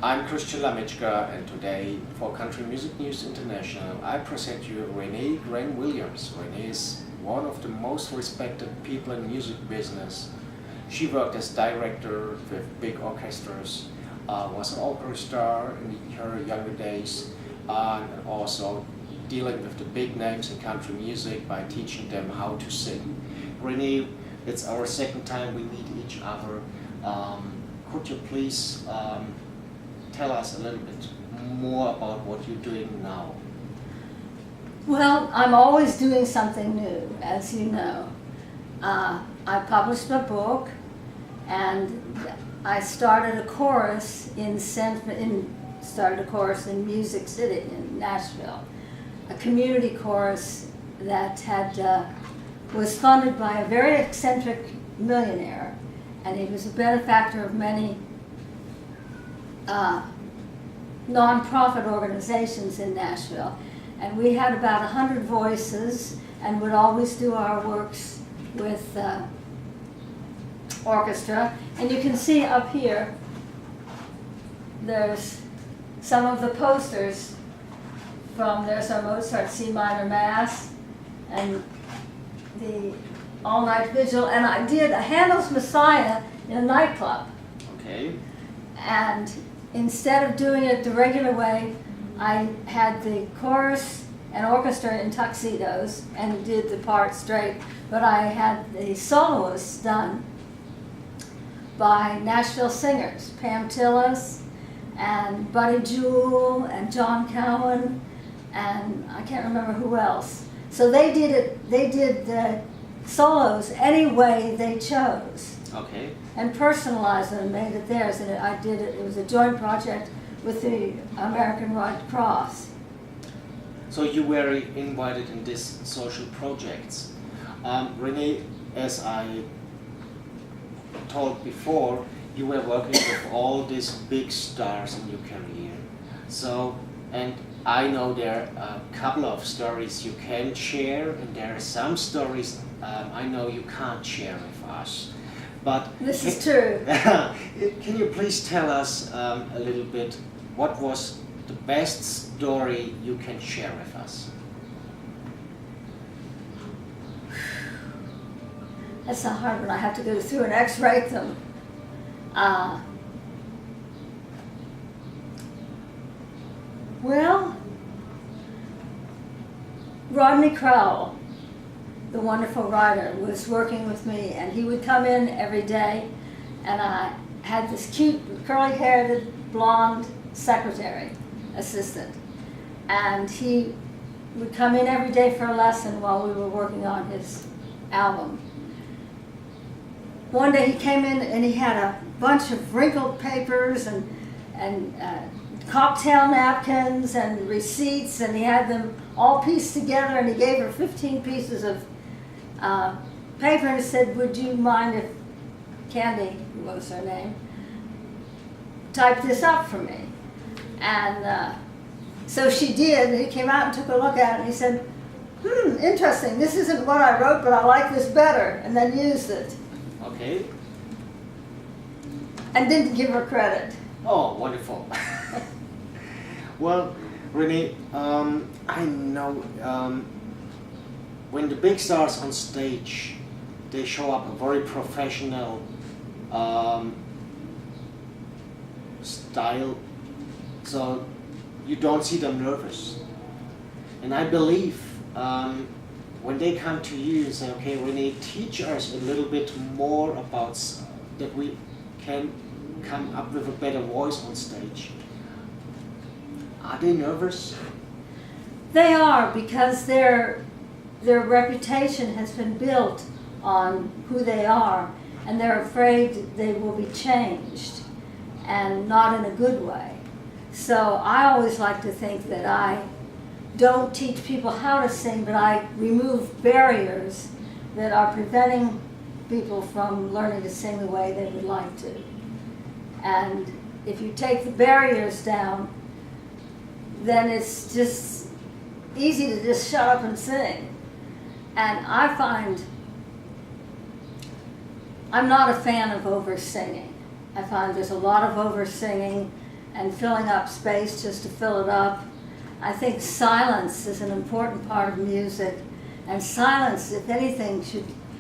I'm Christian Lamichka, and today for Country Music News International I present you Renee Williams. Renee is one of the most respected people in music business. She worked as director with big orchestras, was an opera star in her younger days, and also dealing with the big names in country music by teaching them how to sing. Renee, it's our second time we meet each other. Could you please tell us a little bit more about what you're doing now? Well, I'm always doing something new, as you know. I published a book, and I started a chorus in Music City in Nashville, a community chorus that was funded by a very eccentric millionaire, and he was a benefactor of many non-profit organizations in Nashville. And we had about 100 voices and would always do our works with orchestra. And you can see up here, there's some of the posters there's our Mozart C minor Mass and the all-night vigil. And I did a Handel's Messiah in a nightclub. Okay. And instead of doing it the regular way, I had the chorus and orchestra in tuxedos and did the part straight, but I had the soloists done by Nashville singers, Pam Tillis and Buddy Jewell and John Cowan, and I can't remember who else. So they did the solos any way they chose. Okay. And personalized it and made it theirs. And it was a joint project with the American Red Cross. So you were invited in these social projects. Renee, as I told before, you were working with all these big stars in your career. So, and I know there are a couple of stories you can share, and there are some stories I know you can't share with us. But this is true. Can you please tell us a little bit what was the best story you can share with us? That's a hard one. I have to go through and X-rate them. Well, Rodney Crowell, the wonderful writer, was working with me, and he would come in every day, and I had this cute curly-haired blonde secretary assistant, and he would come in every day for a lesson while we were working on his album. One day he came in and he had a bunch of wrinkled papers and cocktail napkins and receipts, and he had them all pieced together, and he gave her 15 pieces of paper and said, "Would you mind if Candy," who was her name, "typed this up for me?" And so she did. He came out and took a look at it, and he said, "Interesting, this isn't what I wrote, but I like this better," and then used it. Okay. And didn't give her credit. Oh, wonderful. Well, Renee, I know when the big stars on stage, they show up a very professional style, so you don't see them nervous. And I believe when they come to you and say, "Okay, Renee, teach us a little bit more about that we can come up with a better voice on stage," are they nervous? They are, because their reputation has been built on who they are, and they're afraid they will be changed, and not in a good way. So I always like to think that I don't teach people how to sing, but I remove barriers that are preventing people from learning to sing the way they would like to. And if you take the barriers down, then it's just easy to just shut up and sing. And I find I'm not a fan of over singing. I find there's a lot of over singing and filling up space just to fill it up. I think silence is an important part of music, and silence, if anything,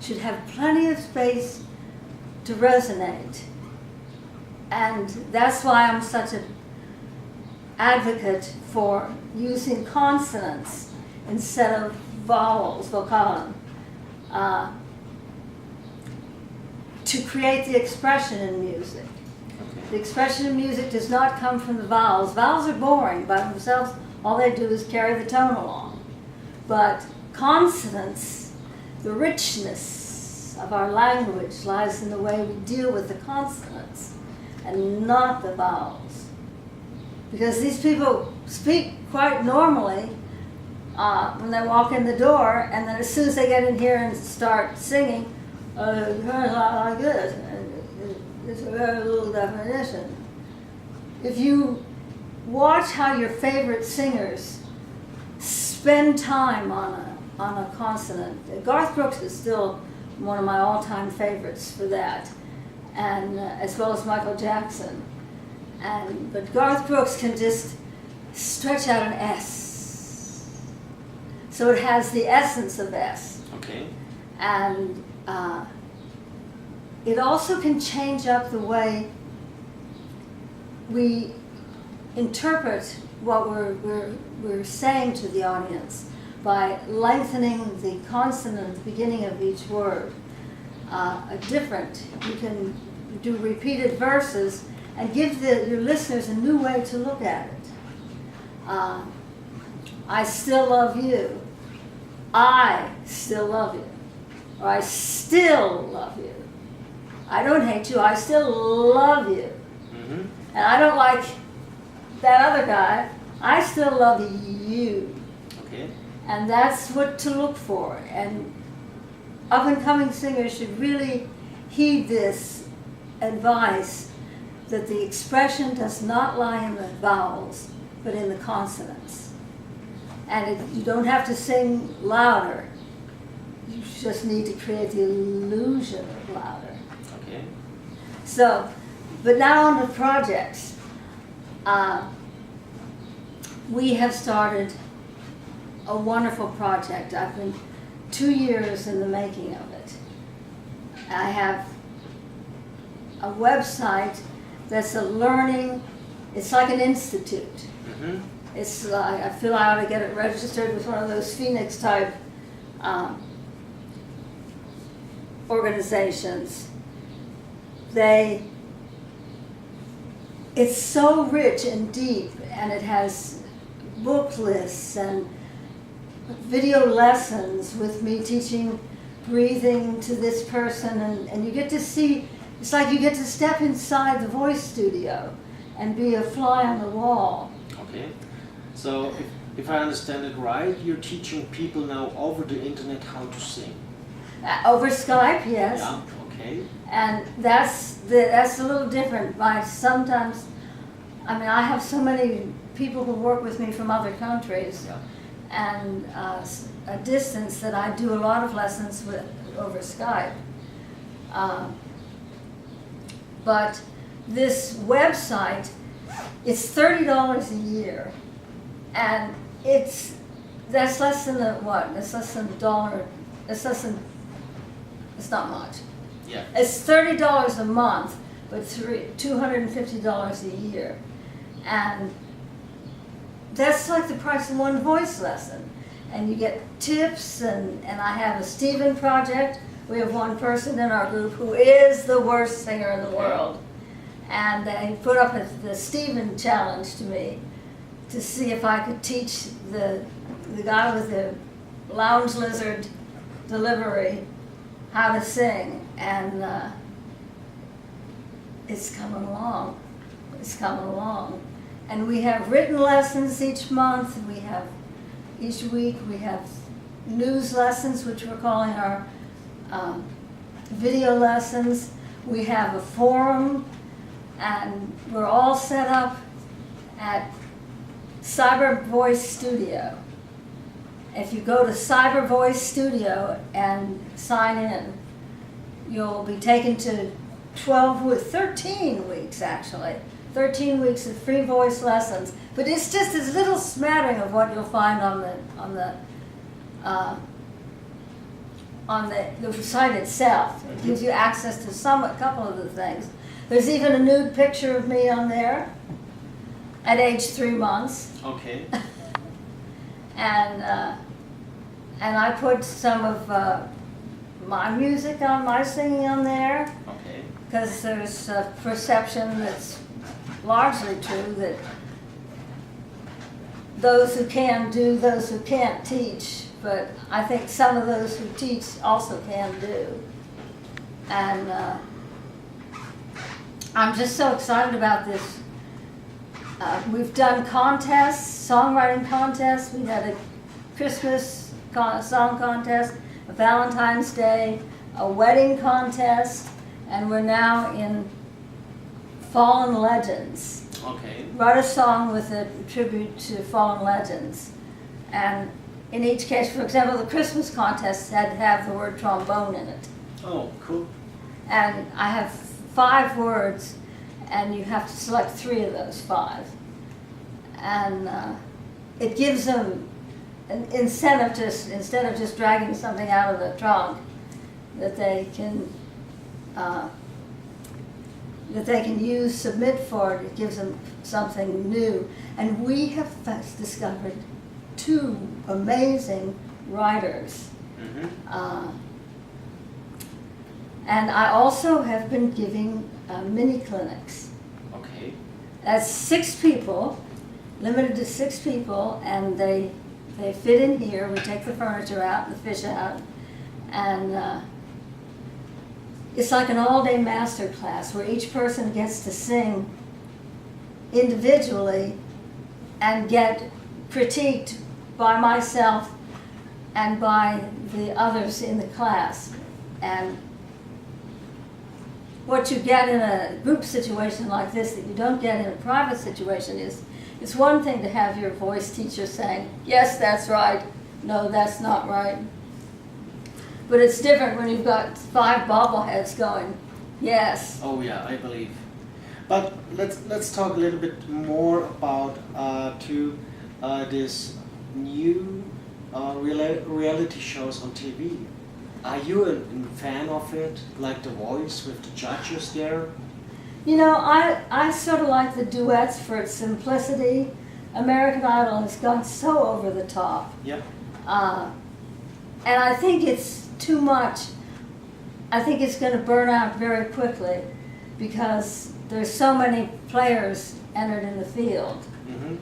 should have plenty of space to resonate. And that's why I'm such an advocate for using consonants instead of vowels, vocalen, to create the expression in music. The expression in music does not come from the vowels. Vowels are boring by themselves. All they do is carry the tone along. But consonants, the richness of our language lies in the way we deal with the consonants and not the vowels. Because these people speak quite normally when they walk in the door, and then as soon as they get in here and start singing, like this, it's a very little definition. If you watch how your favorite singers spend time on a consonant, Garth Brooks is still one of my all-time favorites for that, and as well as Michael Jackson. But Garth Brooks can just stretch out an S, so it has the essence of S. Okay. And it also can change up the way we interpret what we're saying to the audience by lengthening the consonant at the beginning of each word. You can do repeated verses and give your listeners a new way to look at it. I still love you. I still love you. Or I still love you. I don't hate you, I still love you. Mm-hmm. And I don't like that other guy, I still love you. Okay. And that's what to look for. And up-and-coming singers should really heed this advice that the expression does not lie in the vowels, but in the consonants. And you don't have to sing louder. You just need to create the illusion of louder. Okay. So, but now on the projects. We have started a wonderful project. I've been 2 years in the making of it. I have a website that's a learning, it's like an institute. Mm-hmm. It's I feel I ought to get it registered with one of those Phoenix type organizations. It's so rich and deep, and it has book lists and video lessons with me teaching breathing to this person, and you get to see, it's like you get to step inside the voice studio and be a fly on the wall. Okay, so if I understand it right, you're teaching people now over the internet how to sing. Over Skype, yes. Yeah, okay. And that's a little different. I have so many people who work with me from other countries, yeah, and a distance that I do a lot of lessons with over Skype. But this website, it's $30 a year, and that's less than It's less than $1. It's not much. Yeah. It's $30 a month, but $250 a year. And that's like the price of one voice lesson. And you get tips, and I have a Stephen project. We have one person in our group who is the worst singer in the world. And they put up the Stephen challenge to me to see if I could teach the guy with the lounge lizard delivery how to sing. And it's coming along. It's coming along. And we have written lessons each month. Each week we have news lessons, which we're calling our video lessons. We have a forum, and we're all set up at Cyber Voice Studio. If you go to Cyber Voice Studio and sign in, you'll be taken to 13 weeks actually. 13 weeks of free voice lessons. But it's just this little smattering of what you'll find on the site itself. It gives you access to a couple of the things. There's even a nude picture of me on there at age 3 months. Okay. And I put some of my music on, my singing on there. Okay. Because there's a perception that's largely true that those who can do, those who can't teach. But I think some of those who teach also can do. And I'm just so excited about this. We've done contests, songwriting contests. We had a Christmas song contest, a Valentine's Day, a wedding contest, and we're now in Fallen Legends. Okay. Wrote a song with a tribute to fallen legends. And in each case, for example, the Christmas contest had to have the word trombone in it. Oh, cool. And I have 5 words, and you have to select 3 of those 5. And it gives them an incentive, instead of just dragging something out of the trunk, that they can use, submit for it. It gives them something new. And we have discovered 2 amazing writers. Mm-hmm. And I also have been giving mini clinics. Okay. That's 6 people, limited to 6 people, and they fit in here. We take the furniture out, the fish out, and it's like an all-day master class where each person gets to sing individually and get critiqued by myself and by the others in the class. And what you get in a group situation like this that you don't get in a private situation is, it's one thing to have your voice teacher saying, yes, that's right, no, that's not right. But it's different when you've got 5 bobbleheads going, yes. Oh yeah, I believe. But let's talk a little bit more about this new reality shows on TV. Are you a fan of it, like The Voice with the judges there? You know, I sort of like the duets for its simplicity. American Idol has gone so over the top. Yep. And I think it's too much. I think it's going to burn out very quickly because there's so many players entered in the field. Mm-hmm.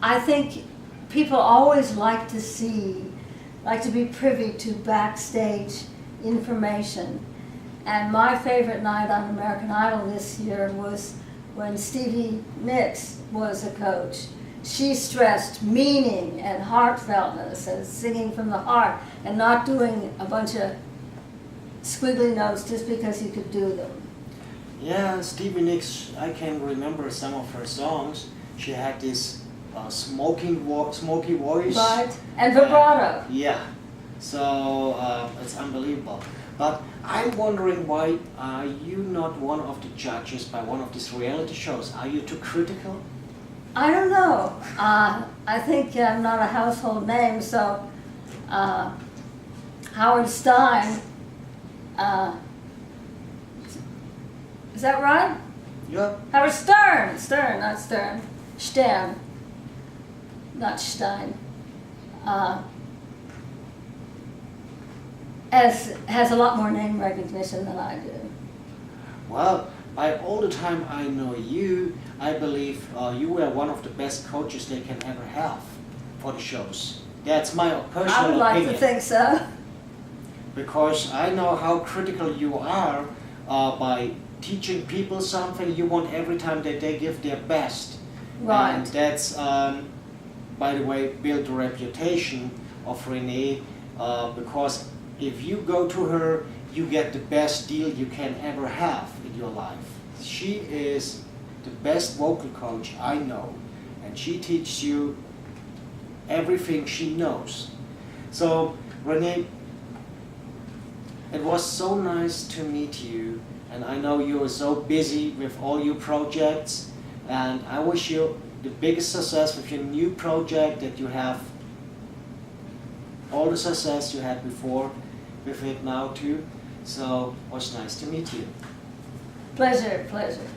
I think people always like to be privy to backstage information. And my favorite night on American Idol this year was when Stevie Nicks was a coach. She stressed meaning and heartfeltness and singing from the heart and not doing a bunch of squiggly notes just because you could do them. Yeah, Stevie Nicks, I can remember some of her songs. She had this smoky voice. Right, and vibrato. Yeah, so it's unbelievable. But I'm wondering, why are you not one of the judges by one of these reality shows? Are you too critical? I don't know. I think I'm not a household name, so Howard Stein, is that right? Yeah. Howard Stern, not Stern, Stern, not Stein, has a lot more name recognition than I do. Well, by all the time I know you, I believe you were one of the best coaches they can ever have for the shows. That's my personal opinion. I would like to think so. Because I know how critical you are by teaching people something. You want every time that they give their best. Right. And that's, by the way, built the reputation of Renee, because if you go to her, you get the best deal you can ever have in your life. She is the best vocal coach I know, and she teaches you everything she knows. So, Renee, it was so nice to meet you, and I know you are so busy with all your projects, and I wish you the biggest success with your new project, that you have all the success you had before with it now too. So it was nice to meet you. Pleasure, pleasure.